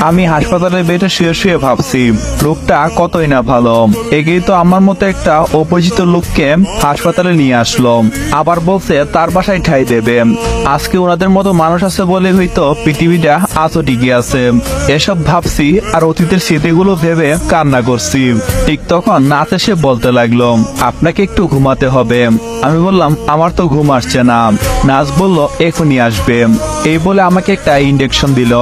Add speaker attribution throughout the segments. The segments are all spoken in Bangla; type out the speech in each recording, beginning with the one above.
Speaker 1: আমি হাসপাতালের বেডে শুয়ে শুয়ে ভাবছি লোকটা কতই না ভালো। একেই তো আমার মতো একটা অপরিচিত লোককে হাসপাতালে নিয়ে আসলো, আবার বলছে তার বাসায় ঠাঁই দেবে। আজকে ওনাদের মতো মানুষ আছে বলে হয়তো পৃথিবীটা আজও টিকে আছে। এসব ভাবছি আর অতীতের স্মৃতিগুলো ভেবে কান্না করছি। ঠিক তখন নাচ এসে বলতে লাগলো, আপনাকে একটু ঘুমাতে হবে। আমি বললাম আমার তো ঘুম আসছে না। নাচ বলল এখনই আসবে। এই বলে আমাকে একটা ইনজেকশন দিল।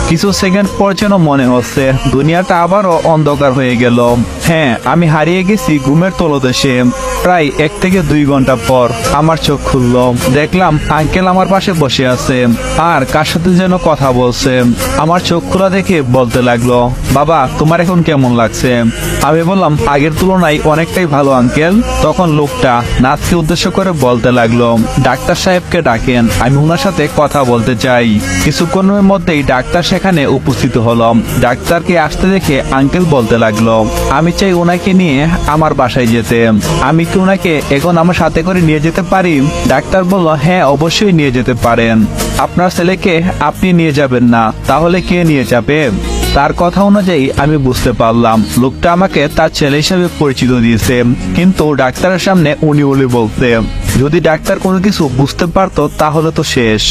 Speaker 1: কিছু সেকেন্ড পর যেন মনে হচ্ছে দুনিয়াটা আবারও অন্ধকার হয়ে গেল। হ্যাঁ, আমি হারিয়ে গেছি ঘুমের তলদেশে। প্রায় 1 থেকে 2 ঘন্টা পর আমার চোখ খুলল। দেখলাম আঙ্কেল আমার পাশে বসে আছে আর কার সাথে যেন কথা বলছে। আমার চোখ খোলা দেখে বলতে লাগলো, বাবা তোমার এখন কেমন লাগছে? আমি বললাম আগের তুলনায় অনেকটাই ভালো আঙ্কেল। তখন লোকটা নাচকে উদ্দেশ্য করে বলতে লাগলো, ডাক্তার সাহেবকে ডাকেন, আমি ওনার সাথে কথা বলতে চাই। কিছুক্ষণের মধ্যেই ডাক্তার সেখানে উপস্থিত হলো। ডাক্তারকে আসতে দেখে আঙ্কেল বলতে লাগলো, আমি চাই ওনাকে নিয়ে আমার বাসায় যেতে। আমি কি ওনাকে এখন আমার সাথে করে নিয়ে যেতে পারি? ডাক্তার বলল, হ্যাঁ অবশ্যই নিয়ে যেতে পারেন। আপনার ছেলেকে আপনি নিয়ে যাবেন না, তাহলে কে নিয়ে যাবে? তার কথা অনুযায়ী আমি বুঝতে পারলাম লোকটা আমাকে তার ছেলে হিসেবে পরিচিত দিয়েছে, কিন্তু ডাক্তারের সামনে উনি বলতে। যদি ডাক্তার কোনো কিছু বুঝতে পারতো তাহলে তো শেষ।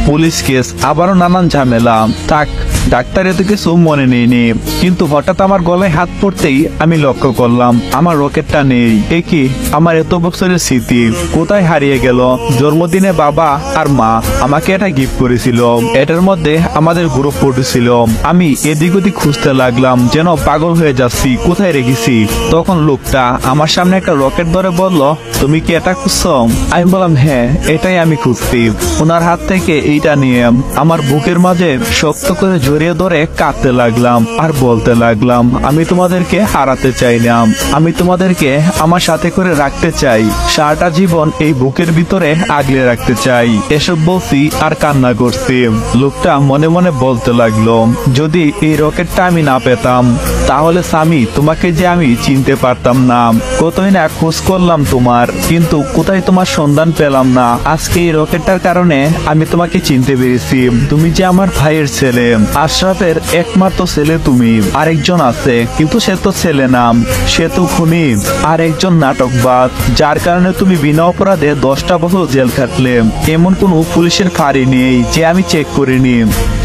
Speaker 1: পুলিশ কেস, আবারও নানান ঝামেলা। থাক, ডাক্তার এত কিছু মনে নেয়নি। কিন্তু হঠাৎ আমার গলায় হাত পড়তেই আমি লক্ষ্য করলাম আমার রকেটটা নেই। এ কি, আমার এত বছরের স্মৃতি কোথায় হারিয়ে গেল? জন্মদিনে বাবা আর মা আমাকে এটা গিফট করেছিল। এটার মধ্যে আমাদের গ্রুপ ফটো ছিল। আমি এদিক ওদিক খুঁজতে লাগলাম, যেন পাগল হয়ে যাচ্ছি কোথায় রেখেছি। তখন লোকটা আমার সামনে একটা রকেট ধরে বলল, তুমি কি এটা খুঁজছো? আমি বললাম হ্যাঁ, এটাই আমি খুঁজছি। ওনার হাত থেকে এইটা নিয়ে আমার বুকের মাঝে শক্ত করে জড়িয়ে ধরে কাঁদতে লাগলাম আর বলতে লাগলাম, আমি তোমাদেরকে হারাতে চাই না, আমি তোমাদেরকে আমার সাথে করে রাখতে চাই, সারাটা জীবন এই বুকের ভিতরে আগলে রাখতে চাই। এসব বলছি আর কান্না করছি। লোকটা মনে মনে বলতে লাগলো, যদি এই রকেটটা আমি না পেতাম তাহলে স্বামী তোমাকে যে আমি চিনতে পারতাম না। কতই না খোঁজ করলাম তোমার, কিন্তু কোথায় তোমার সন্ধান পেলাম না। আজকে এই রকেটটার কারণে আমি তোমাকে চিনতে পেরেছি। তুমি যে আমার ভাইয়ের ছেলে, আশরাফের একমাত্র ছেলে তুমি। আরেকজন আছে, কিন্তু সে তো ছেলে নাম, সে তো খুনি আর একজন নাটকবাজ, যার কারণে তুমি বিনা অপরাধে 10টা বছর জেল খাটলে। এমন কোনো পুলিশের ফাঁড়ি নেই যে আমি চেক করিনি।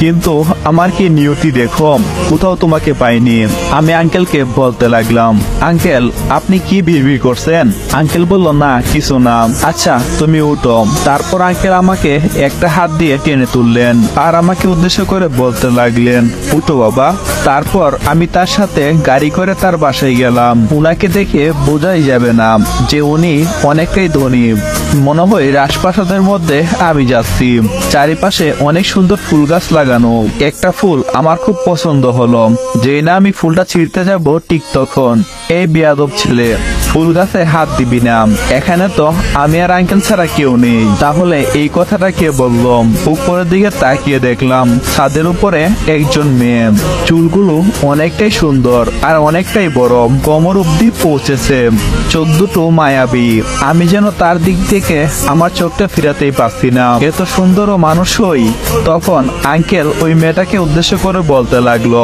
Speaker 1: কিন্তু আমার কি নিয়তি দেখো, কোথাও তোমাকে পাইনি। আমি আঙ্কেলকে বলতে লাগলাম, আঙ্কেল আপনি কি বিড়বিড় করছেন? আঙ্কেল বলল, না কিছু না। আচ্ছা তুমি উঠো। তারপর আঙ্কেল আমাকে একটা হাত দিয়ে টেনে তুললেন আর আমাকে উদ্দেশ্য করে বলতে লাগলেন, উঠো বাবা। তারপর আমি তার সাথে গাড়ি করে তার বাসায় গেলাম। উনাকে দেখে বোঝাই যাবে না যে উনি অনেকটাই ধনী। মনে হয় রাজপ্রাসাদের মধ্যে আমি যাচ্ছি। চারিপাশে অনেক সুন্দর ফুল গাছ লাগানো। একটা ফুল আমার খুব পছন্দ হলো। যে না আমি ফুলটা ছিঁড়তে যাব, ঠিক তখন এই বেয়াদব ছেলে, ফুল গাছে হাত দিবি না, এখানে তো আমি আর আঙ্কেল ছাড়া কেউ নেই। তাহলে এই কথাটা কে বলল? উপরের দিকে তাকিয়ে দেখলাম ছাদের উপরে একজন মেয়ে। চুলগুলো অনেকটাই সুন্দর আর অনেকটাই বড়, কোমর অব্দি পৌঁছেছে। চোখ দুটো মায়াবী। আমি যেন তার দিক থেকে আমার চোখটা ফিরাতেই পারছি না। এত সুন্দর ও মানুষ হই। তখন আঙ্কেল ওই মেয়েটাকে উদ্দেশ্য করে বলতে লাগলো,